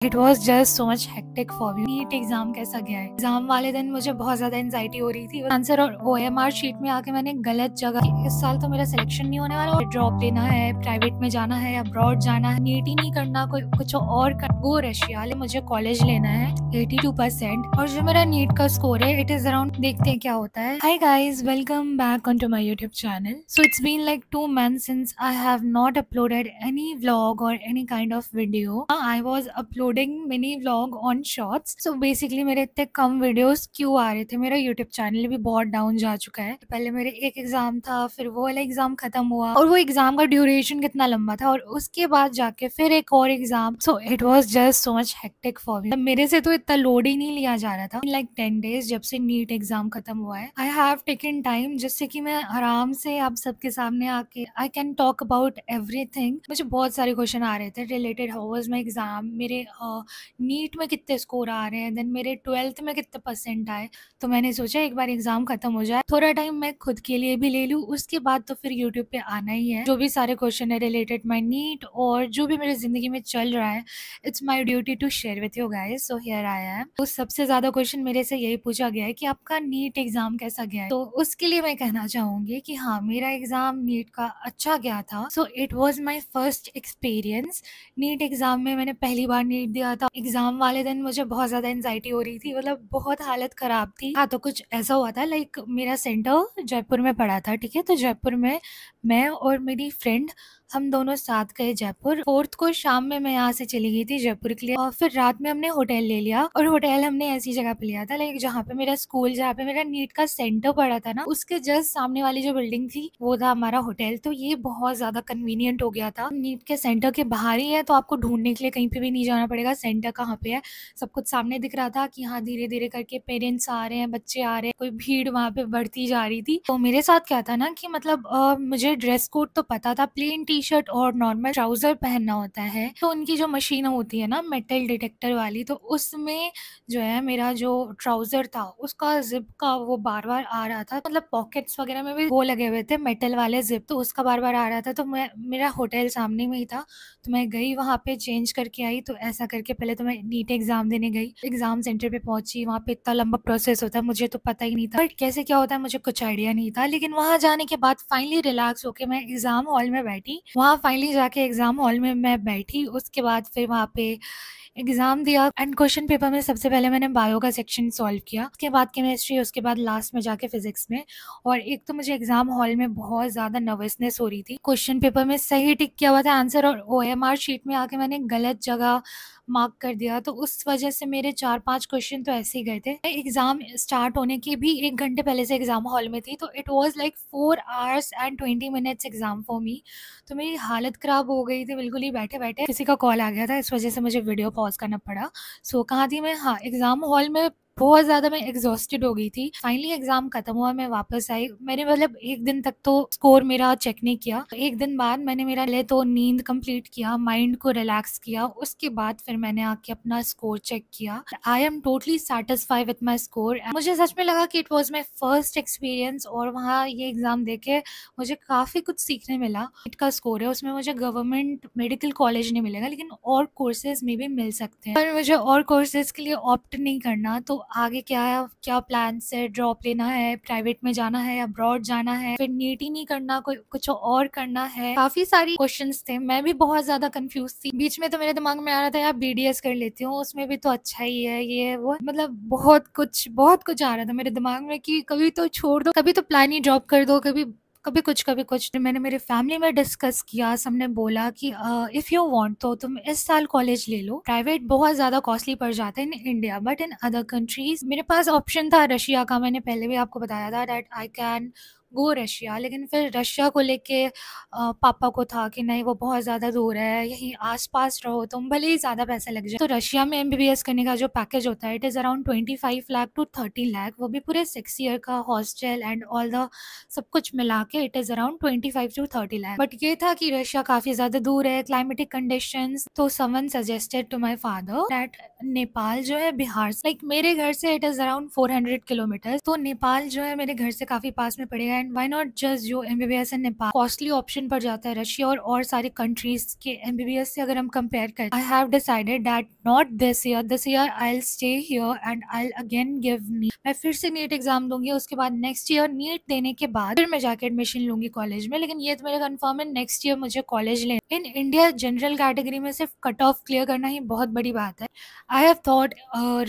It was just so much hectic for me. NEET exam कैसा गया है? Exam वाले दिन मुझे बहुत ज्यादा एंजाइटी हो रही थी। आंसर और OMR शीट में आके मैंने गलत जगह, इस साल तो मेरा सिलेक्शन नहीं होने वाला, ड्रॉप लेना है, प्राइवेट में जाना है, अब्रॉड जाना है, नीट ही नहीं करना, कोई कुछ और कर, गो रशिया, मुझे कॉलेज लेना है 82%। और जो मेरा नीट का स्कोर है इट इज अराउंड, देखते हैं क्या होता है। Hi guys, welcome back on to my YouTube channel. So it's been like 2 months since I have not uploaded any vlog or any kind of video. I was uploading mini vlog on shorts. So basically मेरे इतने कम videos क्यों आ रहे थे? मेरा YouTube channel भी बहुत down जा चुका है। पहले मेरे एक एग्जाम था, फिर वो वाला एग्जाम खत्म हुआ और वो एग्जाम का ड्यूरेशन कितना लंबा था, और उसके बाद जाके फिर एक और exam. So it was just so much hectic for मी। मेरे से तो इतना लोड ही नहीं लिया जा रहा था। लाइक 10 days जब से नीट एग्जाम खत्म हुआ है, आई हैव टेकन टाइम जिससे कि मैं आराम से आप सबके सामने आके I can talk about everything. मुझे बहुत सारे क्वेश्चन आ रहे थे related how was my exam, मेरे नीट में कितने स्कोर आ रहे हैं, देन मेरे 12th में कितने परसेंट आए। तो मैंने सोचा एक बार एग्जाम खत्म हो जाए, थोड़ा टाइम मैं खुद के लिए भी ले लूँ, उसके बाद तो फिर यूट्यूब पे आना ही है। जो भी सारे क्वेश्चन है रिलेटेड माई नीट और जो भी मेरी जिंदगी में चल रहा है, it's my duty to share with you guys. So here I am. तो सबसे ज्यादा क्वेश्चन मेरे से यही पूछा गया है कि आपका नीट एग्जाम कैसा गया है। तो उसके लिए मैं कहना चाहूंगी कि हाँ, मेरा एग्जाम नीट का अच्छा गया था। So it was my first experience. NEET exam में मैंने पहली बार नीट दिया था। एग्जाम वाले दिन मुझे बहुत ज्यादा एंजाइटी हो रही थी, मतलब बहुत हालत खराब थी। हाँ, तो कुछ ऐसा हुआ था, लाइक मेरा सेंटर जयपुर में पड़ा था, ठीक है। तो जयपुर में मैं और मेरी फ्रेंड, हम दोनों साथ गए जयपुर। 4th को शाम में मैं यहाँ से चली गई थी जयपुर के लिए, और फिर रात में हमने होटल ले लिया। और होटल हमने ऐसी जगह पे लिया था, लाइक जहाँ पे मेरा स्कूल, जहाँ पे मेरा नीट का सेंटर पड़ा था ना, उसके जस्ट सामने वाली जो बिल्डिंग थी वो था हमारा होटल। तो ये बहुत ज्यादा कन्वीनियंट हो गया था। नीट के सेंटर के बाहर ही है, तो आपको ढूंढने के लिए कहीं पे भी नहीं जाना पड़ेगा, सेंटर कहाँ पे है सब कुछ सामने दिख रहा था कि हाँ धीरे धीरे करके पेरेंट्स आ रहे हैं, बच्चे आ रहे हैं, कोई भीड़ वहां पे बढ़ती जा रही थी। तो मेरे साथ क्या था ना कि मतलब मुझे ड्रेस कोड तो पता था, प्लेन टी शर्ट और नॉर्मल ट्राउजर पहनना होता है। तो उनकी जो मशीन होती है ना मेटल डिटेक्टर वाली, तो उसमें जो है मेरा जो ट्राउजर था उसका जिप का वो बार बार आ रहा था, मतलब पॉकेट्स वगैरह में भी वो लगे हुए थे मेटल वाले जिप, तो उसका बार बार आ रहा था। तो मैं, मेरा होटल सामने में ही था, तो मैं गई वहां पे चेंज करके आई। तो ऐसा करके पहले तो मैं नीट एग्जाम देने गई, एग्जाम सेंटर पे पहुंची। वहां पे इतना लंबा प्रोसेस होता है, मुझे तो पता ही नहीं था बट कैसे क्या होता है मुझे कुछ आइडिया नहीं था। लेकिन वहां जाने के बाद फाइनली रिलैक्स होके मैं एग्जाम हॉल में बैठी। वहां फाइनली जाके एग्जाम हॉल में मैं बैठी, उसके बाद फिर वहां पे एग्जाम दिया। एंड क्वेश्चन पेपर में सबसे पहले मैंने बायो का सेक्शन सॉल्व किया, उसके बाद केमिस्ट्री, उसके बाद लास्ट में जाके फिजिक्स में। और एक तो मुझे एग्जाम हॉल में बहुत ज्यादा नर्वसनेस हो रही थी। क्वेश्चन पेपर में सही टिक किया हुआ था आंसर, और OMR शीट में आके मैंने गलत जगह मार्क कर दिया, तो उस वजह से मेरे 4-5 क्वेश्चन तो ऐसे ही गए थे। एग्जाम स्टार्ट होने के भी 1 घंटे पहले से एग्जाम हॉल में थी, तो it was like 4 hours and 20 minutes exam for me. तो मेरी हालत खराब हो गई थी बिल्कुल ही बैठे बैठे। किसी का कॉल आ गया था, इस वजह से मुझे वीडियो पॉज करना पड़ा। सो कहाँ थी मैं? हाँ, एग्जाम हॉल में बहुत ज्यादा मैं एग्जॉस्टेड हो गई थी। फाइनली एग्जाम खत्म हुआ, मैं वापस आई। मैंने मतलब एक दिन तक तो स्कोर मेरा चेक नहीं किया। एक दिन बाद मैंने मेरा ले तो नींद कंप्लीट किया, माइंड को रिलैक्स किया, उसके बाद फिर मैंने आके अपना स्कोर चेक किया। I am totally satisfied with my score. मुझे सच में लगा कि it was my first experience, और वहाँ ये एग्जाम देके मुझे काफी कुछ सीखने मिला। नीट का स्कोर है, उसमें मुझे गवर्नमेंट मेडिकल कॉलेज नहीं मिलेगा, लेकिन और कोर्सेज में भी मिल सकते हैं। पर मुझे और कोर्सेज के लिए ऑप्ट नहीं करना, तो आगे क्या क्या प्लान है? ड्रॉप लेना है, प्राइवेट में जाना है, अब्रॉड जाना है, फिर नीट ही नहीं करना, कोई कुछ और करना है। काफी सारी क्वेश्चंस थे, मैं भी बहुत ज्यादा कंफ्यूज थी। बीच में तो मेरे दिमाग में आ रहा था यार BDS कर लेती हूँ, उसमें भी तो अच्छा ही है, ये वो, मतलब बहुत कुछ आ रहा था मेरे दिमाग में कि कभी तो छोड़ दो, कभी तो प्लान ही ड्रॉप कर दो, कभी कभी कुछ। मैंने मेरे फैमिली में डिस्कस किया, सबने बोला कि इफ यू वांट तो तुम इस साल कॉलेज ले लो, प्राइवेट बहुत ज्यादा कॉस्टली पड़ जाता है in India, but in other countries. मेरे पास ऑप्शन था रशिया का, मैंने पहले भी आपको बताया था that I can go Russia. लेकिन फिर रशिया को लेके पापा को था कि नहीं, वो बहुत ज्यादा दूर है, यहीं आसपास रहो तुम, भले ही ज्यादा पैसा लग जाए। तो रशिया में MBBS करने का जो पैकेज होता है, it is around 25 lakh to 30 lakh, वो भी पूरे 6 ईयर का hostel and all the sub कुछ मिला के it is around 25 to 30 lakh. But ये था कि रशिया काफी ज्यादा दूर है, क्लाइमेटिक कंडीशंस। तो someone suggested to my father that Nepal जो है बिहार से, लाइक मेरे घर से इट इज अराउंड 400 किलोमीटर, तो नेपाल जो है मेरे घर से काफी पास में पड़ेगा। एंड व्हाई नॉट जस्ट जो एमबीबीएस इन नेपाल। कॉस्टली ऑप्शन पड़ जाता है रशिया और सारे कंट्रीज के एमबीबीएस से अगर हम कंपेयर करें। I have decided that not this year I will stay here and I will again give NEET. मैं फिर से नीट एग्जाम दूंगी, उसके बाद नेक्स्ट ईयर नीट देने के बाद फिर मैं जाके एडमिशन लूंगी कॉलेज में। लेकिन ये तो मेरा कंफर्म है, नेक्स्ट ईयर मुझे कॉलेज ले। इन इंडिया जनरल कैटेगरी में सिर्फ कट ऑफ क्लियर करना ही बहुत बड़ी बात है। आई हैव थॉट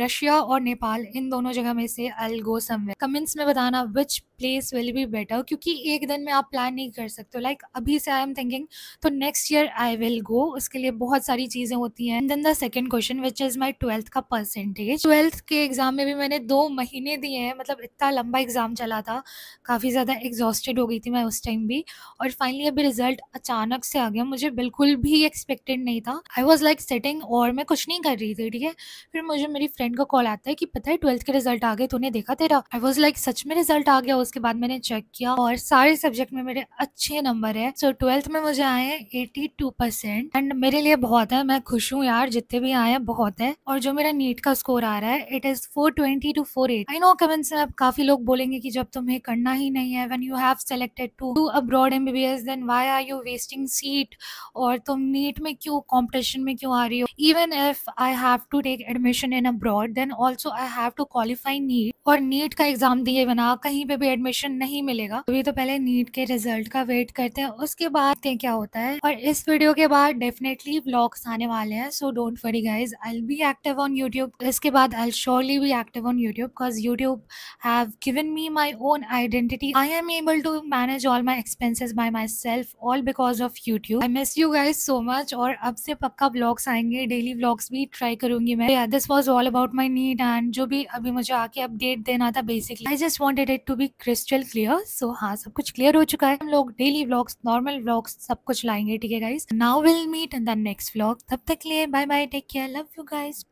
रशिया और नेपाल, इन दोनों जगह में से आई विल गो समवेयर। कमेंट्स में बताना which place will be better, क्योंकि एक दिन में आप प्लान नहीं कर सकते हो। लाइक अभी से आई एम थिंकिंग तो next year I will go, उसके लिए बहुत सारी चीजें होती हैं। Then the second question which is my 12th का परसेंटेज। 12th के एग्जाम में भी मैंने 2 महीने दिए हैं, मतलब इतना लंबा एग्जाम चला था, काफी ज्यादा एग्जॉस्टेड हो गई थी मैं उस टाइम भी। और फाइनली अभी रिजल्ट अचानक से आ गया, मुझे बिल्कुल भी एक्सपेक्टेड नहीं था। आई वॉज लाइक सिटिंग और मैं कुछ नहीं कर रही थी, ठीक है। फिर मुझे मेरी फ्रेंड का कॉल आता है कि पता है 12th के रिजल्ट आ गए, तूने देखा तेरा। आई वॉज लाइक सच में रिजल्ट आ गया। उसके बाद मैंने चेक किया और सारे सब्जेक्ट में मेरे अच्छे नंबर है। सो 12th में मुझे आए हैं 82% एंड मेरे लिए बहुत है, मैं खुश हूँ यार, जितने भी आए हैं बहुत है। और जो मेरा नीट का स्कोर आ रहा है it is 420 to 48। I know comments में अब काफी लोग बोलेंगे कि जब तुम्हें करना ही नहीं है, when you have selected to do abroad MBBS then why are you wasting seat, और तुम नीट में क्यों कॉम्पिटिशन में क्यों आ रही हो। Even if I have to take admission in abroad then also I have to qualify NEET, और नीट का एग्जाम दिए बिना कहीं पे भी एडमिशन नहीं मिलेगा। अभी तो पहले नीट के रिजल्ट का वेट करते हैं, उसके बाद देखते हैं क्या होता है। और इस वीडियो के बाद डेफिनेटली व्लॉग्स आने वाले हैं, so don't worry guys, I will be active on YouTube. इसके बाद I will surely be active on YouTube because YouTube have given me my own identity. I am able to manage all my expenses by myself, all because of YouTube. I miss you guys so much, और अब से पक्का vlogs आएंगे, daily vlogs भी try करूंगी मैं। This was all about my need and जो भी अभी मुझे आके अपडेट देना था, basically I just wanted it to be crystal clear. So हाँ, सब कुछ क्लियर हो चुका है। हम लोग डेली व्लॉग्स, नॉर्मल व्लॉग्स सब कुछ लाएंगे, ठीक है guys. Now will meet in the next vlog, तब तक के लिए bye bye, take care, love you guys.